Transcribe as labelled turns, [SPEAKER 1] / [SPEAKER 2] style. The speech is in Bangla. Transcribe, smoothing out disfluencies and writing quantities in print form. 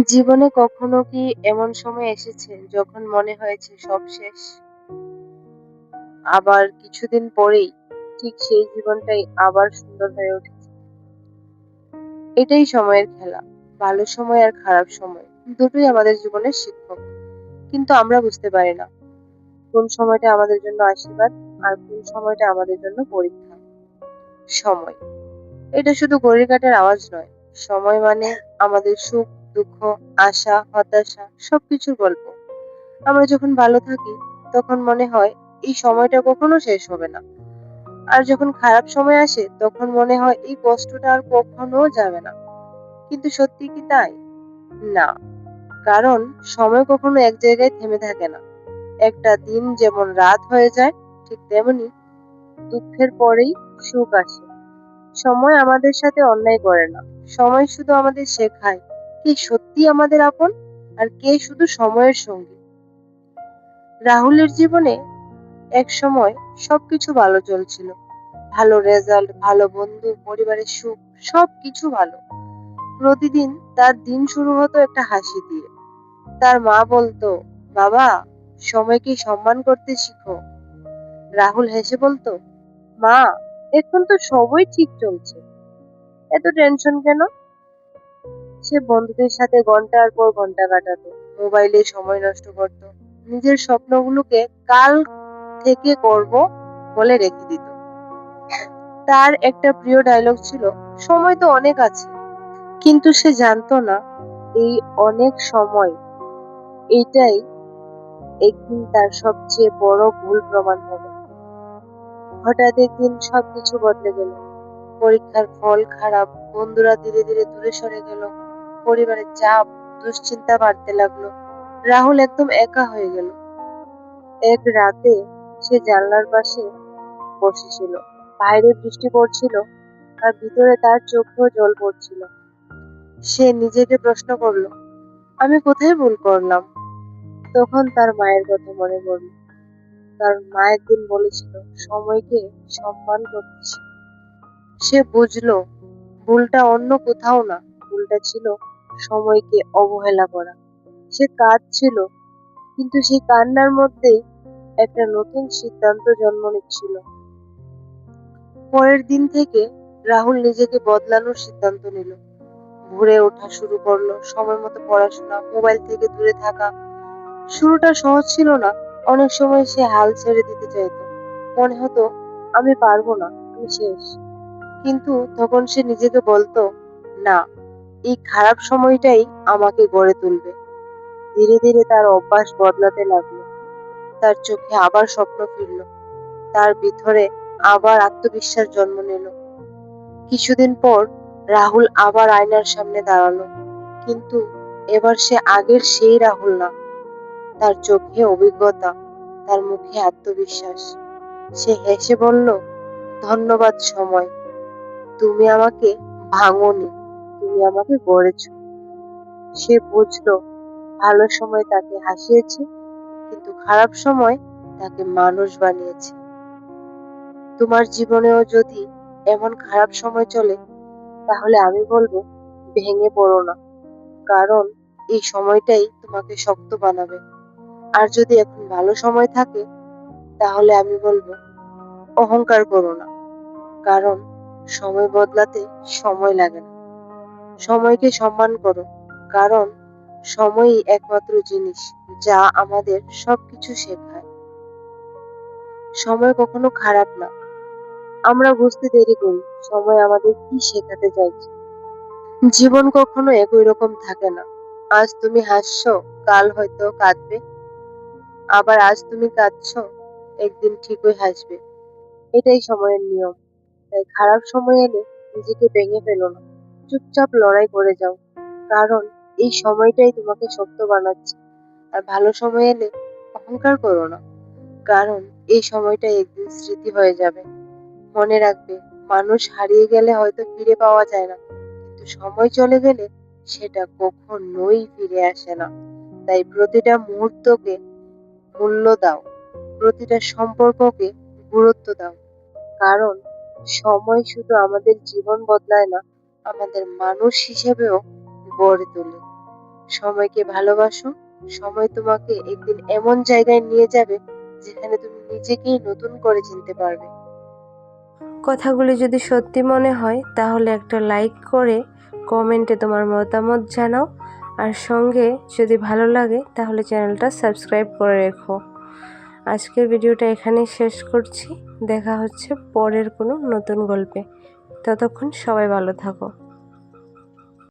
[SPEAKER 1] জীবনে কখনো কি এমন সময় এসেছে যখন মনে হয়েছে সব শেষ? আবার কিছুদিন পরেই ঠিক সেই জীবনটাই আবার সুন্দর হয়ে উঠেছে। এটাই সময়ের খেলা। ভালো সময় আর খারাপ সময় দুটোই আমাদের জীবনের শিক্ষক। কিন্তু আমরা বুঝতে পারি না কোন সময়টা আমাদের জন্য আশীর্বাদ আর কোন সময়টা আমাদের জন্য পরীক্ষা। সময়। এটা শুধু ঘড়ির কাঁটার আওয়াজ নয়। সময় মানে আমাদের সুখ, দুঃখ, আশা, হতাশা সবকিছুর গল্প। আমরা যখন ভালো থাকি তখন মনে হয় এই সময়টা কখনো শেষ হবে না। আর যখন খারাপ সময় আসে তখন মনে হয় এই কষ্টটা আর কখনো যাবে না। কিন্তু সত্যি কি তাই? না। কারণ সময় কখনো এক জায়গায় থেমে থাকে না। একটা দিন যেমন রাত হয়ে যায় ঠিক তেমনি দুঃখের পরেই সুখ আসে। সময় আমাদের সাথে অন্যায় করে না। সময় শুধু আমাদের শেখায় কে সত্যি আমাদের আপন আর কে শুধু সময়ের সঙ্গী। রাহুলের জীবনে একসময় সবকিছু ভালো চলছিল। ভালো রেজাল্ট, ভালো বন্ধু, পরিবারের সুখ সবকিছু ভালো। প্রতিদিন তার দিন শুরু হতো একটা হাসি দিয়ে। তার মা বলতো, "বাবা, সময়কে সম্মান করতে শিখো।" রাহুল হেসে বলতো, "মা, এখন তো সবই ঠিক চলছে। এত টেনশন কেন?" সে বন্ধুদের সাথে ঘন্টার পর ঘন্টা কাটাতো। মোবাইলে সময় নষ্ট করত। নিজের স্বপ্নগুলোকে কাল থেকে করব বলে রেখে দিত। তার একটা প্রিয় ডায়লগ ছিল, সময় তো অনেক আছে। কিন্তু সে জানতো না এই অনেক সময় এইটাই একদিন তার সবচেয়ে বড় ভুল প্রমাণ হবে। হঠাৎ একদিন সবকিছু বদলে গেল। পরীক্ষার ফল খারাপ, বন্ধুরা ধীরে ধীরে দূরে সরে গেল, পরিবারের চাপ, দুশ্চিন্তা বাড়তে লাগলো। রাহুল একদম একা হয়ে গেল। এক রাতে সে জানলার পাশে বসেছিল। বাইরে বৃষ্টি পড়ছিল আর ভিতরে তার চোখেও জল পড়ছিল। সে নিজেকে প্রশ্ন করলো, আমি কোথায় ভুল করলাম? তখন তার মায়ের কথা মনে পড়ল। কারণ মা একদিন বলেছিল, সময়কে সম্মান করতে শিখো। সে বুঝলো ভুলটা অন্য কোথাও না, ভুলটা ছিল সময়কে অবহেলা করা। সে কাঁদছিল, কিন্তু সেই কান্নার মধ্যেই একটা নতুন সিদ্ধান্ত জন্ম নিচ্ছিল। পরের দিন থেকে রাহুল নিজেকে বদলানোর সিদ্ধান্ত নিল। ভোরে ওঠা শুরু করলো, সময় মতো পড়াশোনা, মোবাইল থেকে দূরে থাকা। শুরুটা সহজ ছিল না। অনেক সময় সে হাল ছেড়ে দিতে চাইতো। মনে হতো, আমি পারবো না, আমি শেষ। কিন্তু তখন সে নিজেকে বলতো, না, এই খারাপ সময়টাই আমাকে গড়ে তুলবে। ধীরে ধীরে তার অভ্যাস বদলাতে লাগলো। তার চোখে আবার স্বপ্ন ফিরল। তার ভিতরে আবার আত্মবিশ্বাস জন্ম নিল। কিছুদিন পর রাহুল আবার আয়নার সামনে দাঁড়ালো। কিন্তু এবার সে আগের সেই রাহুল না। তার চোখে অভিজ্ঞতা, তার মুখে আত্মবিশ্বাস। সে হেসে বলল, ধন্যবাদ সময়। তুমি আমাকে ভাঙোনি, তুমি আমাকে গড়েছ। সে বুঝলো ভালো সময় তাকে হাসিয়েছে, কিন্তু খারাপ সময় তাকে মানুষ বানিয়েছে। তোমার জীবনেও যদি এমন খারাপ সময় চলে, তাহলে আমি বলবো ভেঙে পড়ো না। কারণ এই সময়টাই তোমাকে শক্ত বানাবে। আর যদি এখন ভালো সময় থাকে, তাহলে আমি বলবো অহংকার করো না। কারণ সময় বদলাতে সময় লাগে না। সময়কে সম্মান করো। কারণ সময়ই একমাত্র জিনিস যা আমাদের সবকিছু শেখায়। সময় কখনো খারাপ না। আমরা বুঝতে দেরি করি সময় আমাদের কি শেখাতে চাইছে। জীবন কখনো একই রকম থাকে না। আজ তুমি হাসছো, কাল হয়তো কাঁদবে। আবার আজ তুমি কাঁদছো, একদিন ঠিকই হাসবে। এটাই সময়ের নিয়ম। তাই খারাপ সময় এলে নিজেকে ভেঙে ফেলো না। চুপচাপ লড়াই করে যাও। কারণ এই সময়টাই তোমাকে শক্ত বানাচ্ছে। আর ভালো সময় এলে অহংকার করো না। কারণ এই সময়টাই একদিন স্মৃতি হয়ে যাবে। মনে রাখবে, মানুষ হারিয়ে গেলে হয়তো ফিরে পাওয়া যায় না। কিন্তু সময় চলে গেলে সেটা কখনোই ফিরে আসে না। তাই প্রতিটা মুহূর্তকে মূল্য দাও। প্রতিটা সম্পর্ককে গুরুত্ব দাও। কারণ সময় শুধু আমাদের জীবন বদলায় না, আমাদের মানুষ হিসেবেও গড়ে তোলে। সময়কে ভালোবাসো। সময় তোমাকে একদিন এমন জায়গায় নিয়ে যাবে যেখানে তুমি নিজেকেই নতুন করে চিনতে পারবে।
[SPEAKER 2] কথাগুলি যদি সত্যি মনে হয় তাহলে একটা লাইক করে কমেন্টে তোমার মতামত জানাও, আর সঙ্গে যদি ভালো লাগে তাহলে চ্যানেলটা সাবস্ক্রাইব করে রেখো। আজকের ভিডিওটা এখানেই শেষ করছি। দেখা হচ্ছে পরের কোনো নতুন গল্পে। ততক্ষণ সবাই ভালো থাকো।